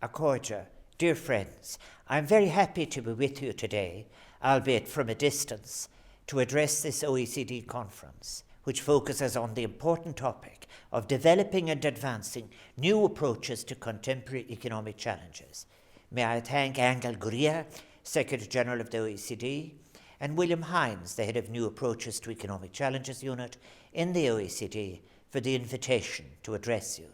Accordia, dear friends, I'm very happy to be with you today, albeit from a distance, to address this OECD conference, which focuses on the important topic of developing and advancing new approaches to contemporary economic challenges. May I thank Angel Gurria, Secretary General of the OECD, and William Hines, the head of New Approaches to Economic Challenges Unit in the OECD, for the invitation to address you.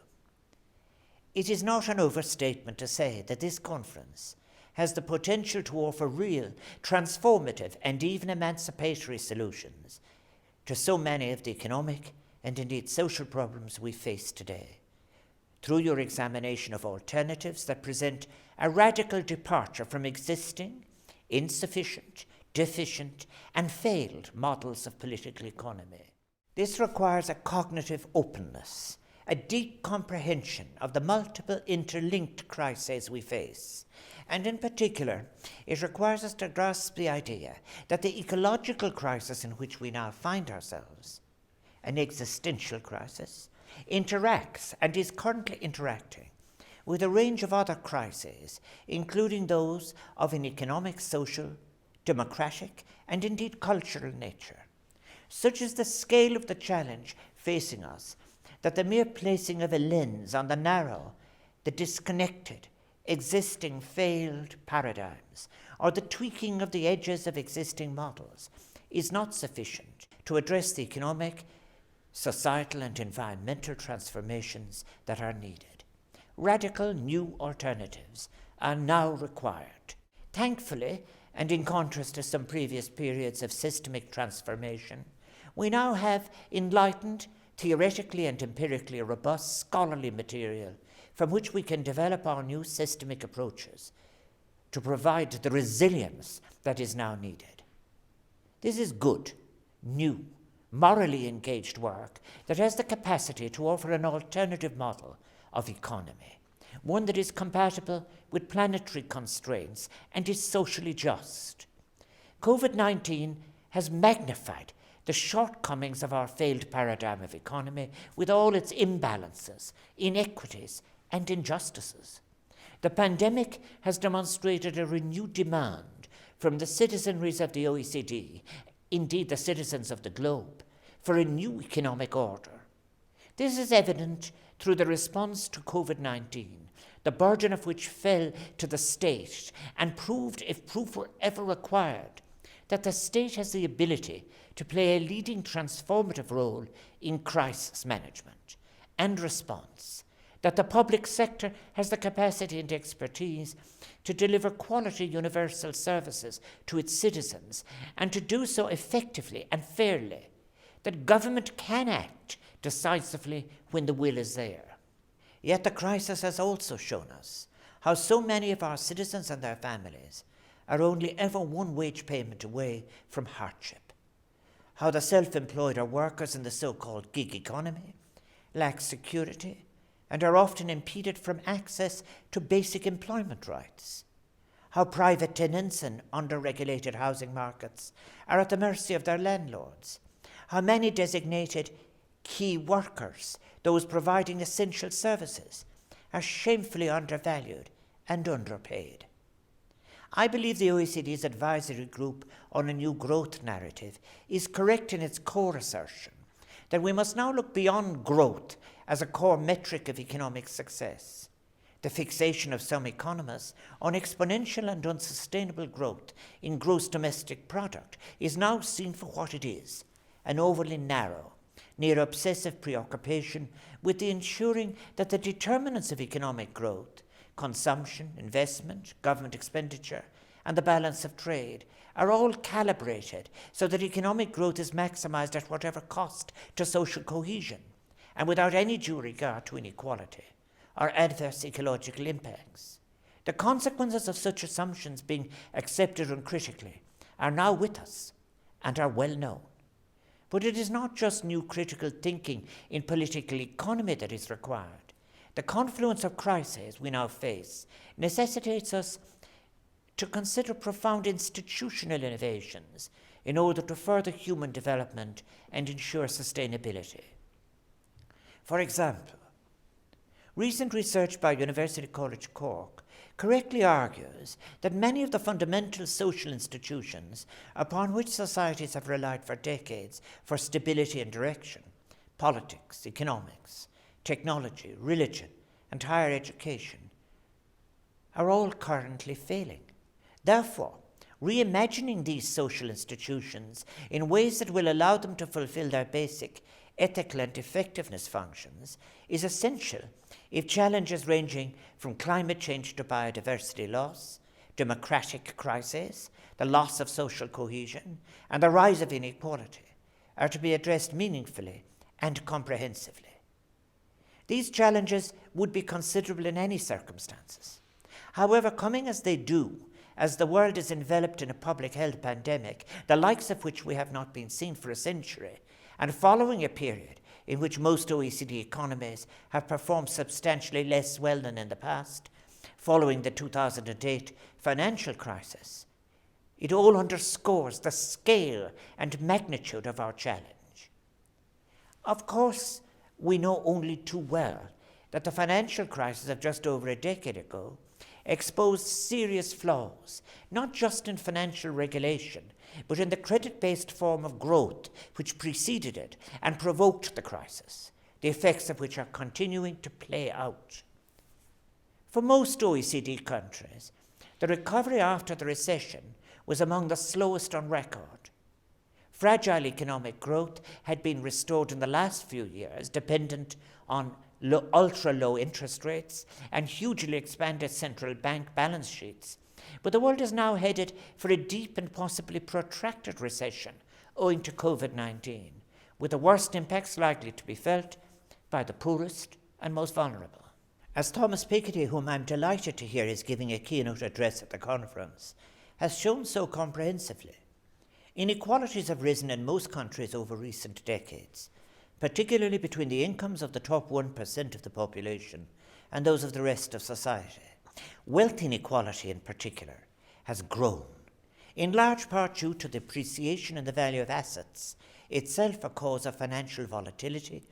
It is not an overstatement to say that this conference has the potential to offer real, transformative, and even emancipatory solutions to so many of the economic and indeed social problems we face today. Through your examination of alternatives that present a radical departure from existing, insufficient, deficient, and failed models of political economy. This requires a cognitive openness, a deep comprehension of the multiple interlinked crises we face. And in particular, it requires us to grasp the idea that the ecological crisis in which we now find ourselves, an existential crisis, interacts and is currently interacting with a range of other crises, including those of an economic, social, democratic, and indeed cultural nature. Such is the scale of the challenge facing us that the mere placing of a lens on the narrow, the disconnected, existing failed paradigms, or the tweaking of the edges of existing models is not sufficient to address the economic, societal, and environmental transformations that are needed. Radical new alternatives are now required. Thankfully, and in contrast to some previous periods of systemic transformation, we now have enlightened, theoretically and empirically robust scholarly material from which we can develop our new systemic approaches to provide the resilience that is now needed. This is good, new, morally engaged work that has the capacity to offer an alternative model of economy, one that is compatible with planetary constraints and is socially just. COVID-19 has magnified the shortcomings of our failed paradigm of economy with all its imbalances, inequities, and injustices. The pandemic has demonstrated a renewed demand from the citizenries of the OECD, indeed the citizens of the globe, for a new economic order. This is evident through the response to COVID-19, the burden of which fell to the state and proved, if proof were ever required, that the state has the ability to play a leading transformative role in crisis management and response, that the public sector has the capacity and expertise to deliver quality universal services to its citizens and to do so effectively and fairly, that government can act decisively when the will is there. Yet the crisis has also shown us how so many of our citizens and their families are only ever one wage payment away from hardship, how the self-employed or workers in the so-called gig economy lack security and are often impeded from access to basic employment rights, how private tenants in under-regulated housing markets are at the mercy of their landlords, how many designated key workers, those providing essential services, are shamefully undervalued and underpaid. I believe the OECD's advisory group on a new growth narrative is correct in its core assertion that we must now look beyond growth as a core metric of economic success. The fixation of some economists on exponential and unsustainable growth in gross domestic product is now seen for what it is, an overly narrow, near obsessive preoccupation with the ensuring that the determinants of economic growth, consumption, investment, government expenditure, and the balance of trade are all calibrated so that economic growth is maximized at whatever cost to social cohesion and without any due regard to inequality or adverse ecological impacts. The consequences of such assumptions being accepted uncritically are now with us and are well known. But it is not just new critical thinking in political economy that is required. The confluence of crises we now face necessitates us to consider profound institutional innovations in order to further human development and ensure sustainability. For example, Recent research by University College Cork correctly argues that many of the fundamental social institutions upon which societies have relied for decades for stability and direction, politics, economics, technology, religion, and higher education, are all currently failing. Therefore, reimagining these social institutions in ways that will allow them to fulfill their basic ethical and effectiveness functions is essential if challenges ranging from climate change to biodiversity loss, democratic crises, the loss of social cohesion, and the rise of inequality are to be addressed meaningfully and comprehensively. These challenges would be considerable in any circumstances. However, coming as they do, as the world is enveloped in a public health pandemic, the likes of which we have not been seen for a century, and following a period in which most OECD economies have performed substantially less well than in the past, following the 2008 financial crisis, it all underscores the scale and magnitude of our challenge. Of course, we know only too well that the financial crisis of just over a decade ago exposed serious flaws, not just in financial regulation, but in the credit-based form of growth which preceded it and provoked the crisis, the effects of which are continuing to play out. For most OECD countries, the recovery after the recession was among the slowest on record. Fragile economic growth had been restored in the last few years, dependent on ultra-low interest rates and hugely expanded central bank balance sheets. But the world is now headed for a deep and possibly protracted recession owing to COVID-19, with the worst impacts likely to be felt by the poorest and most vulnerable. As Thomas Piketty, whom I'm delighted to hear is giving a keynote address at the conference, has shown so comprehensively, inequalities have risen in most countries over recent decades, particularly between the incomes of the top 1% of the population and those of the rest of society. Wealth inequality in particular has grown, in large part due to the appreciation in the value of assets, itself a cause of financial volatility.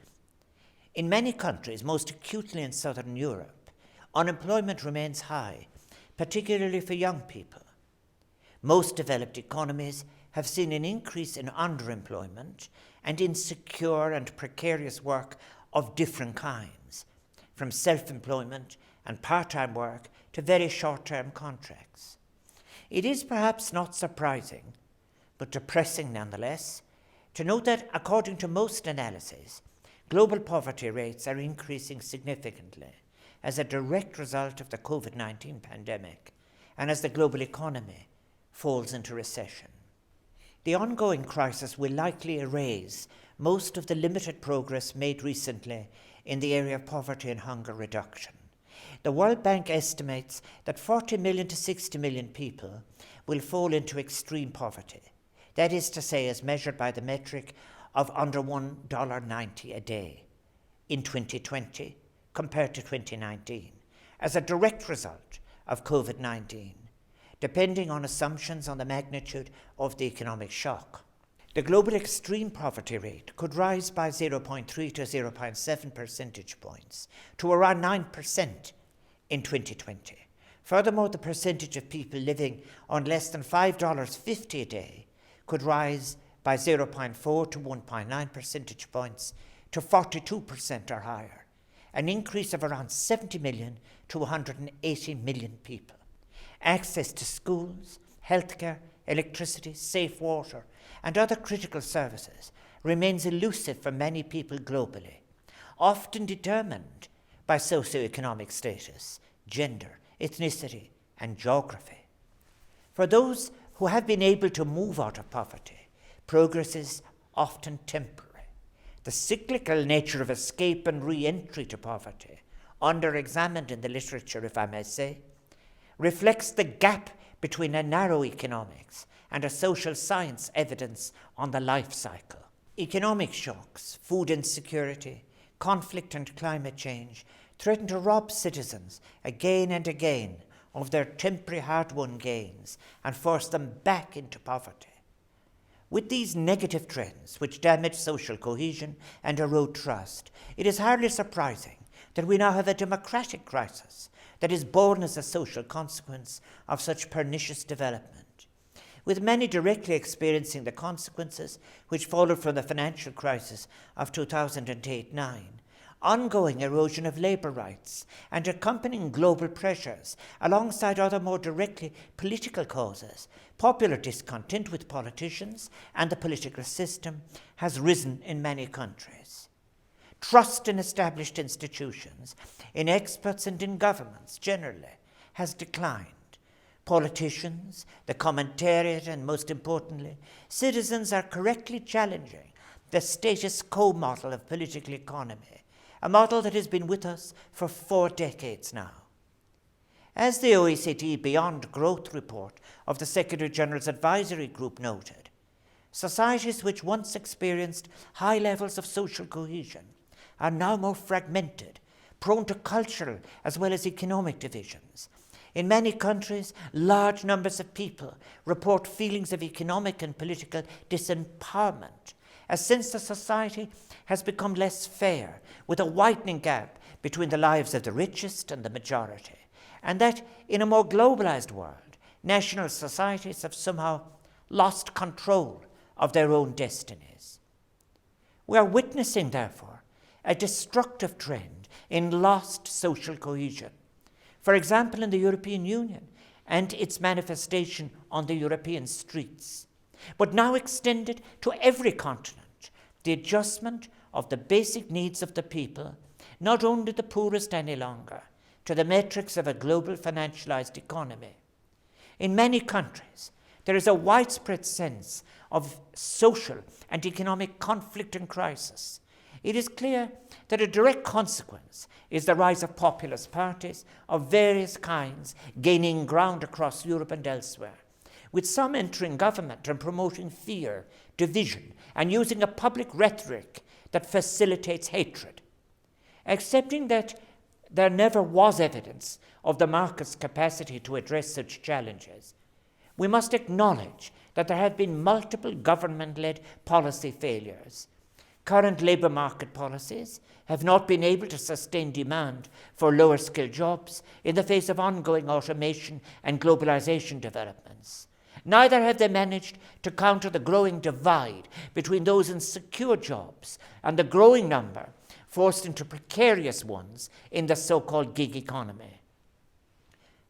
In many countries, most acutely in Southern Europe, unemployment remains high, particularly for young people. Most developed economies have seen an increase in underemployment and insecure and precarious work of different kinds, from self-employment and part-time work to very short-term contracts. It is perhaps not surprising, but depressing nonetheless, to note that according to most analyses, global poverty rates are increasing significantly as a direct result of the COVID-19 pandemic and as the global economy falls into recession. The ongoing crisis will likely erase most of the limited progress made recently in the area of poverty and hunger reduction. The World Bank estimates that 40 million to 60 million people will fall into extreme poverty. That is to say, as measured by the metric of under $1.90 a day in 2020 compared to 2019, as a direct result of COVID-19, depending on assumptions on the magnitude of the economic shock. The global extreme poverty rate could rise by 0.3 to 0.7 percentage points to around 9% in 2020. Furthermore, the percentage of people living on less than $5.50 a day could rise by 0.4 to 1.9 percentage points to 42% or higher, an increase of around 70 million to 180 million people. Access to schools, healthcare, electricity, safe water, and other critical services remains elusive for many people globally, often determined by socioeconomic status, gender, ethnicity, and geography. For those who have been able to move out of poverty, progress is often temporary. The cyclical nature of escape and re-entry to poverty, under-examined in the literature, if I may say, reflects the gap between a narrow economics and a social science evidence on the life cycle. Economic shocks, food insecurity, conflict and climate change threaten to rob citizens again and again of their temporary hard-won gains and force them back into poverty. With these negative trends, which damage social cohesion and erode trust, it is hardly surprising that we now have a democratic crisis that is born as a social consequence of such pernicious development, with many directly experiencing the consequences which followed from the financial crisis of 2008-9, ongoing erosion of labour rights and accompanying global pressures, alongside other more directly political causes. Popular discontent with politicians and the political system has risen in many countries. Trust in established institutions, in experts and in governments generally, has declined. Politicians, the commentariat, and most importantly, citizens are correctly challenging the status quo model of political economy, a model that has been with us for 4 decades now. As the OECD Beyond Growth report of the Secretary-General's Advisory Group noted, societies which once experienced high levels of social cohesion are now more fragmented, prone to cultural as well as economic divisions. In many countries, large numbers of people report feelings of economic and political disempowerment, a sense that society has become less fair, with a widening gap between the lives of the richest and the majority, and that in a more globalized world, national societies have somehow lost control of their own destinies. We are witnessing, therefore, a destructive trend in lost social cohesion. For example, in the European Union and its manifestation on the European streets, but now extended to every continent, the adjustment of the basic needs of the people, not only the poorest any longer, to the metrics of a global financialized economy. In many countries, there is a widespread sense of social and economic conflict and crisis. It is clear that a direct consequence is the rise of populist parties of various kinds gaining ground across Europe and elsewhere, with some entering government and promoting fear, division, and using a public rhetoric that facilitates hatred. Accepting that there never was evidence of the market's capacity to address such challenges, we must acknowledge that there have been multiple government-led policy failures. Current labour market policies have not been able to sustain demand for lower-skilled jobs in the face of ongoing automation and globalization developments. Neither have they managed to counter the growing divide between those in secure jobs and the growing number forced into precarious ones in the so-called gig economy.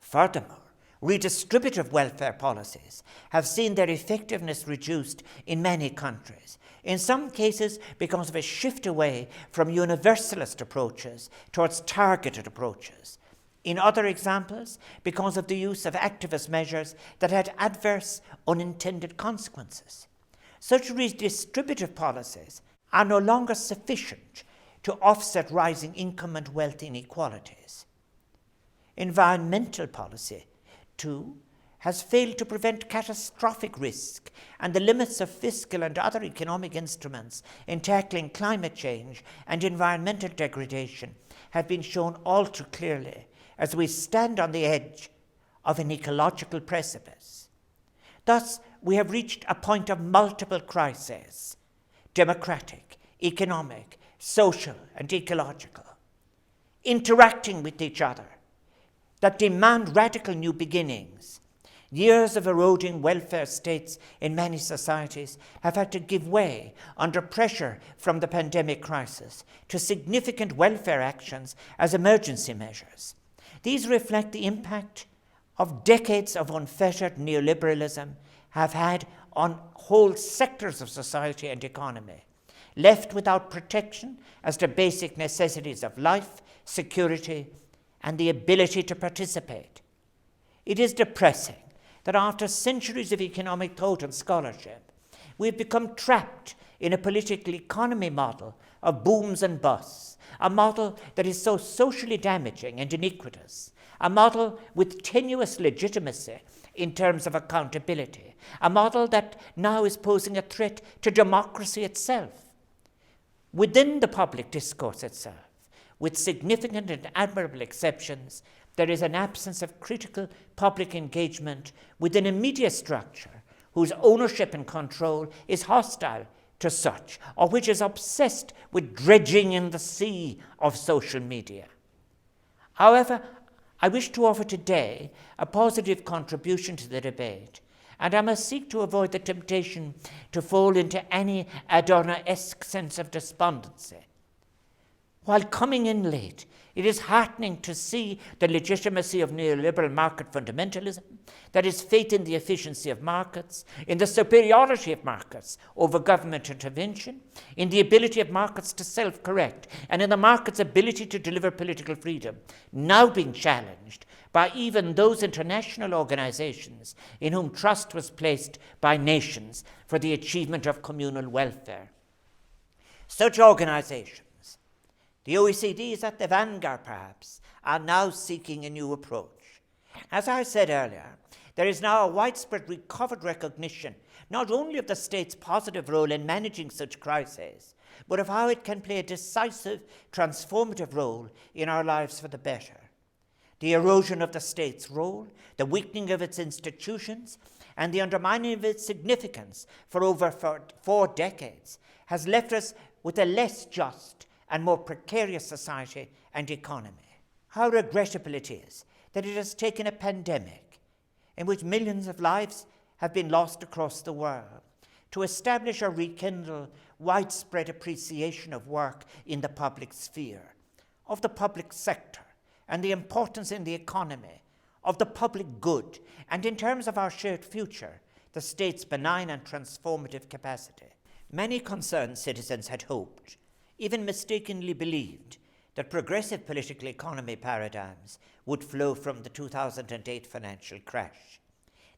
Furthermore, redistributive welfare policies have seen their effectiveness reduced in many countries, in some cases because of a shift away from universalist approaches towards targeted approaches. In other examples, because of the use of activist measures that had adverse, unintended consequences. Such redistributive policies are no longer sufficient to offset rising income and wealth inequalities. Environmental policy, too, has failed to prevent catastrophic risk, and the limits of fiscal and other economic instruments in tackling climate change and environmental degradation have been shown all too clearly as we stand on the edge of an ecological precipice. Thus, we have reached a point of multiple crises: democratic, economic, social, and ecological, interacting with each other, that demand radical new beginnings. Years of eroding welfare states in many societies have had to give way under pressure from the pandemic crisis to significant welfare actions as emergency measures. These reflect the impact of decades of unfettered neoliberalism have had on whole sectors of society and economy, left without protection as to basic necessities of life, security, and the ability to participate. It is depressing that after centuries of economic thought and scholarship, we've become trapped in a political economy model of booms and busts, a model that is so socially damaging and iniquitous, a model with tenuous legitimacy in terms of accountability, a model that now is posing a threat to democracy itself. Within the public discourse itself, with significant and admirable exceptions, there is an absence of critical public engagement within a media structure whose ownership and control is hostile to such, or which is obsessed with dredging in the sea of social media. However, I wish to offer today a positive contribution to the debate, and I must seek to avoid the temptation to fall into any Adorno-esque sense of despondency. While coming in late, it is heartening to see the legitimacy of neoliberal market fundamentalism, that is, faith in the efficiency of markets, in the superiority of markets over government intervention, in the ability of markets to self-correct, and in the market's ability to deliver political freedom, now being challenged by even those international organizations in whom trust was placed by nations for the achievement of communal welfare. Such organizations, the OECD is at the vanguard perhaps, are now seeking a new approach. As I said earlier, there is now a widespread recovered recognition not only of the state's positive role in managing such crises, but of how it can play a decisive, transformative role in our lives for the better. The erosion of the state's role, the weakening of its institutions, and the undermining of its significance for over 4 decades has left us with a less just and more precarious society and economy. How regrettable it is that it has taken a pandemic in which millions of lives have been lost across the world to establish or rekindle widespread appreciation of work in the public sphere, of the public sector, and the importance in the economy, of the public good, and in terms of our shared future, the state's benign and transformative capacity. Many concerned citizens had hoped, even mistakenly believed, that progressive political economy paradigms would flow from the 2008 financial crash.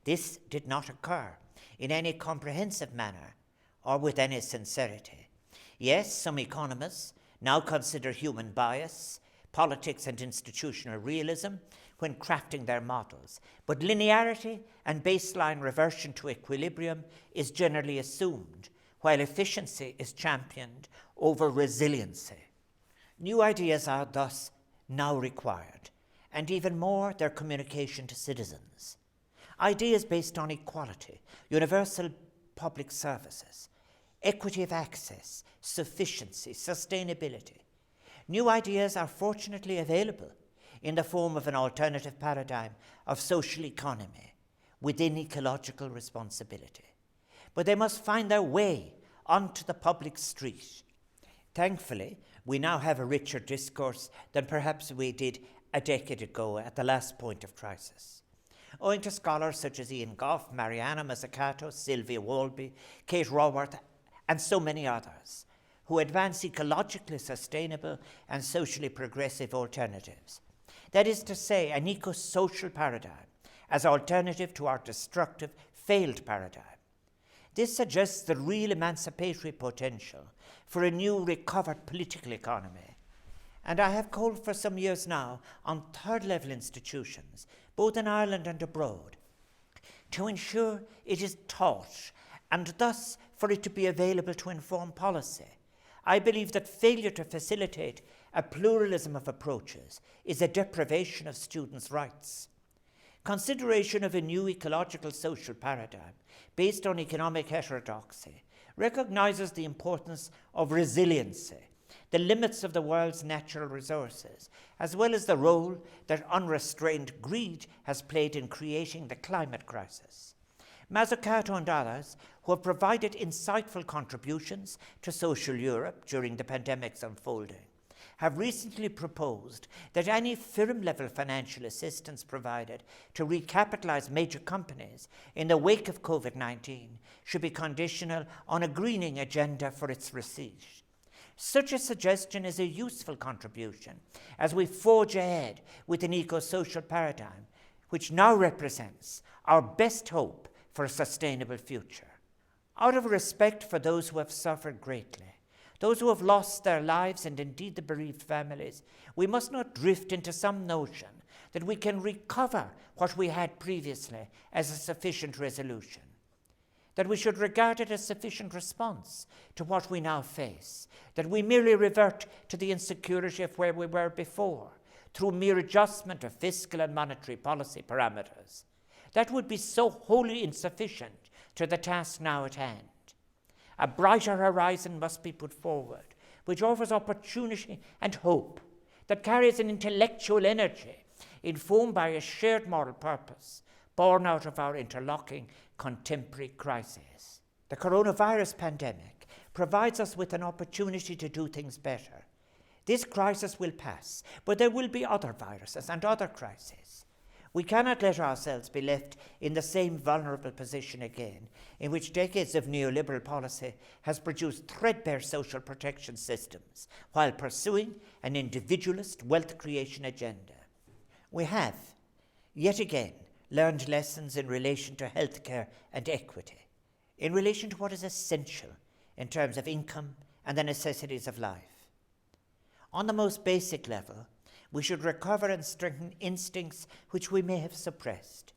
This did not occur in any comprehensive manner or with any sincerity. Yes, some economists now consider human bias, politics, and institutional realism when crafting their models, but linearity and baseline reversion to equilibrium is generally assumed, while efficiency is championed over resiliency. New ideas are thus now required, and even more, their communication to citizens. Ideas based on equality, universal public services, equity of access, sufficiency, sustainability. New ideas are fortunately available in the form of an alternative paradigm of social economy within ecological responsibility. But they must find their way onto the public street. Thankfully, we now have a richer discourse than perhaps we did a decade ago at the last point of crisis. Owing to scholars such as Ian Goff, Mariana Mazzucato, Sylvia Walby, Kate Raworth, and so many others, who advance ecologically sustainable and socially progressive alternatives. That is to say, an eco-social paradigm as alternative to our destructive, failed paradigm. This suggests the real emancipatory potential for a new recovered political economy. And I have called for some years now on third-level institutions, both in Ireland and abroad, to ensure it is taught and thus for it to be available to inform policy. I believe that failure to facilitate a pluralism of approaches is a deprivation of students' rights. Consideration of a new ecological social paradigm based on economic heterodoxy recognizes the importance of resiliency, the limits of the world's natural resources, as well as the role that unrestrained greed has played in creating the climate crisis. Mazzucato and others, who have provided insightful contributions to social Europe during the pandemic's unfolding, have recently proposed that any firm-level financial assistance provided to recapitalize major companies in the wake of COVID-19 should be conditional on a greening agenda for its receipt. Such a suggestion is a useful contribution as we forge ahead with an eco-social paradigm, which now represents our best hope for a sustainable future. Out of respect for those who have suffered greatly, those who have lost their lives and indeed the bereaved families, we must not drift into some notion that we can recover what we had previously as a sufficient resolution, that we should regard it as sufficient response to what we now face, that we merely revert to the insecurity of where we were before through mere adjustment of fiscal and monetary policy parameters. That would be so wholly insufficient to the task now at hand. A brighter horizon must be put forward, which offers opportunity and hope that carries an intellectual energy informed by a shared moral purpose born out of our interlocking contemporary crises. The coronavirus pandemic provides us with an opportunity to do things better. This crisis will pass, but there will be other viruses and other crises. We cannot let ourselves be left in the same vulnerable position again, in which decades of neoliberal policy has produced threadbare social protection systems while pursuing an individualist wealth creation agenda. We have, yet again, learned lessons in relation to healthcare and equity, in relation to what is essential in terms of income and the necessities of life. On the most basic level, we should recover and strengthen instincts which we may have suppressed,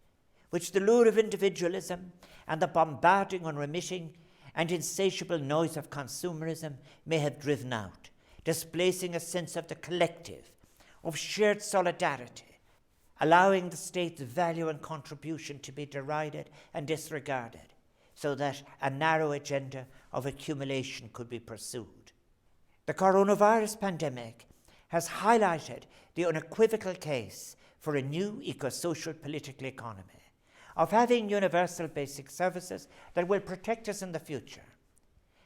which the lure of individualism and the bombarding, unremitting, and insatiable noise of consumerism may have driven out, displacing a sense of the collective, of shared solidarity, allowing the state's value and contribution to be derided and disregarded, so that a narrow agenda of accumulation could be pursued. The coronavirus pandemic has highlighted the unequivocal case for a new eco-social political economy, of having universal basic services that will protect us in the future,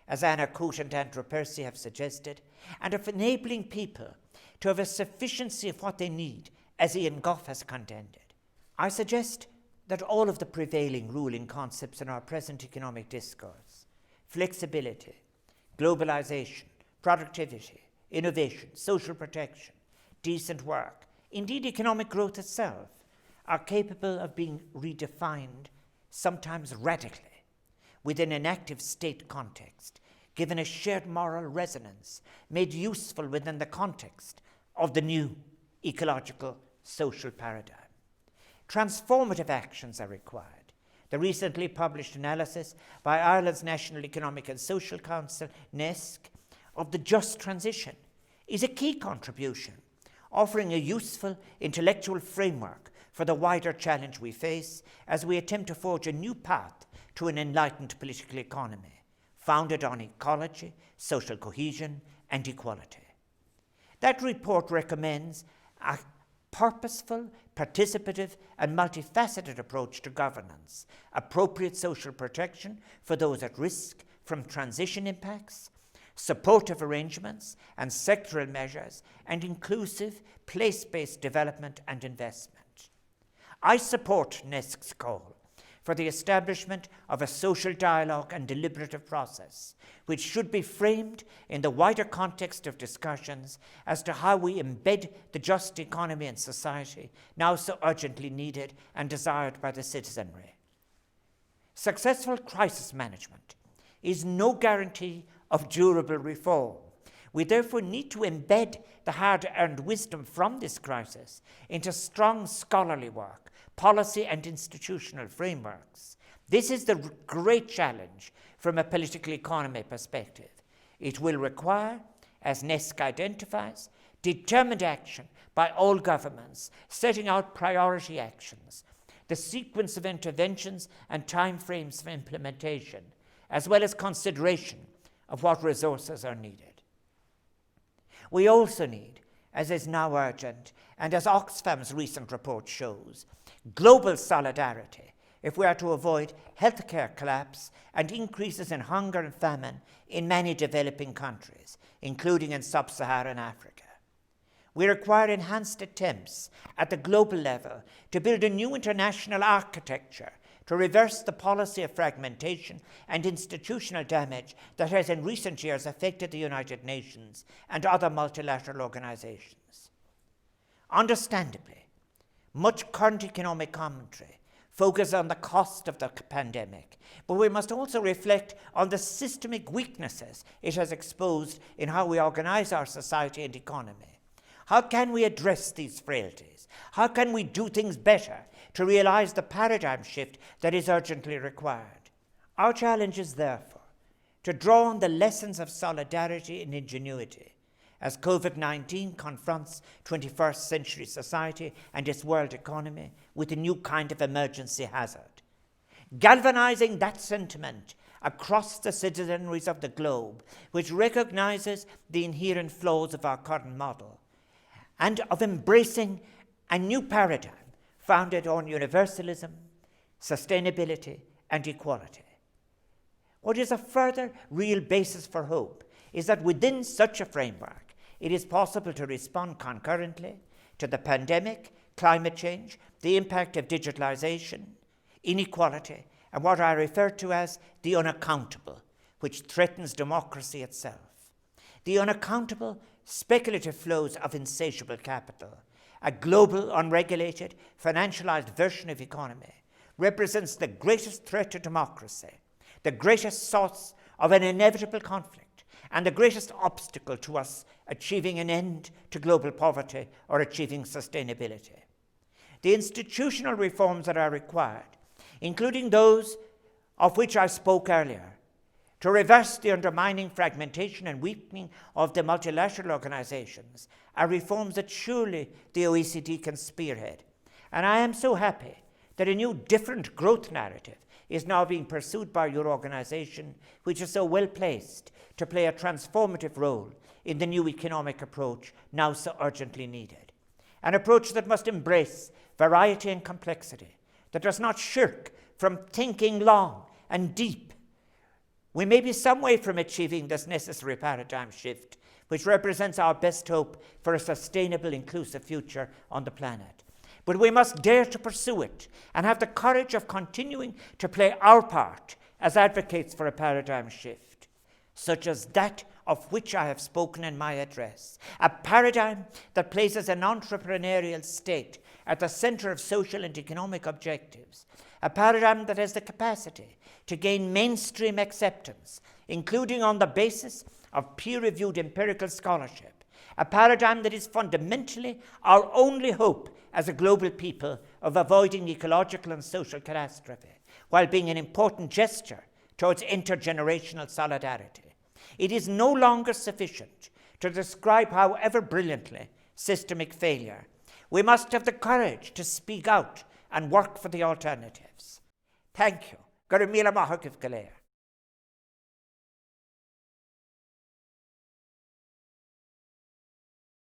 as Anna Coote and Andrew Percy have suggested, and of enabling people to have a sufficiency of what they need, as Ian Gough has contended. I suggest that all of the prevailing ruling concepts in our present economic discourse, flexibility, globalization, productivity, innovation, social protection, decent work, indeed economic growth itself, are capable of being redefined, sometimes radically, within an active state context, given a shared moral resonance, made useful within the context of the new ecological social paradigm. Transformative actions are required. The recently published analysis by Ireland's National Economic and Social Council, NESC, of the just transition is a key contribution, offering a useful intellectual framework for the wider challenge we face as we attempt to forge a new path to an enlightened political economy, founded on ecology, social cohesion, and equality. That report recommends a purposeful, participative, and multifaceted approach to governance, appropriate social protection for those at risk from transition impacts, supportive arrangements and sectoral measures, and inclusive place-based development and investment. I support NESC's call for the establishment of a social dialogue and deliberative process, which should be framed in the wider context of discussions as to how we embed the just economy in society, now so urgently needed and desired by the citizenry. Successful crisis management is no guarantee of durable reform. We therefore need to embed the hard-earned wisdom from this crisis into strong scholarly work, policy and institutional frameworks. This is the great challenge from a political economy perspective. It will require, as NESC identifies, determined action by all governments, setting out priority actions, the sequence of interventions and timeframes for implementation, as well as consideration of what resources are needed. We also need, as is now urgent, and as Oxfam's recent report shows, global solidarity if we are to avoid healthcare collapse and increases in hunger and famine in many developing countries, including in sub-Saharan Africa. We require enhanced attempts at the global level to build a new international architecture to reverse the policy of fragmentation and institutional damage that has in recent years affected the United Nations and other multilateral organizations. Understandably, much current economic commentary focuses on the cost of the pandemic, but we must also reflect on the systemic weaknesses it has exposed in how we organize our society and economy. How can we address these frailties? How can we do things better to realize the paradigm shift that is urgently required? Our challenge is therefore to draw on the lessons of solidarity and ingenuity as COVID-19 confronts 21st century society and its world economy with a new kind of emergency hazard. Galvanizing that sentiment across the citizenries of the globe, which recognizes the inherent flaws of our current model, and of embracing a new paradigm founded on universalism, sustainability, and equality. What is a further real basis for hope is that within such a framework, it is possible to respond concurrently to the pandemic, climate change, the impact of digitalization, inequality, and what I refer to as the unaccountable, which threatens democracy itself. The unaccountable, speculative flows of insatiable capital, a global, unregulated, financialized version of economy, represents the greatest threat to democracy, the greatest source of an inevitable conflict, and the greatest obstacle to us achieving an end to global poverty or achieving sustainability. The institutional reforms that are required, including those of which I spoke earlier, to reverse the undermining fragmentation and weakening of the multilateral organizations, are reforms that surely the OECD can spearhead. And I am so happy that a new, different growth narrative is now being pursued by your organization, which is so well placed to play a transformative role in the new economic approach now so urgently needed. An approach that must embrace variety and complexity, that does not shirk from thinking long and deep. We may be some way from achieving this necessary paradigm shift, which represents our best hope for a sustainable, inclusive future on the planet. But we must dare to pursue it and have the courage of continuing to play our part as advocates for a paradigm shift, such as that of which I have spoken in my address, a paradigm that places an entrepreneurial state at the center of social and economic objectives, a paradigm that has the capacity to gain mainstream acceptance, including on the basis of peer-reviewed empirical scholarship, a paradigm that is fundamentally our only hope as a global people of avoiding ecological and social catastrophe, while being an important gesture towards intergenerational solidarity. It is no longer sufficient to describe, however brilliantly, systemic failure. We must have the courage to speak out and work for the alternatives. Thank you. Gur míle maith agaibh go léir.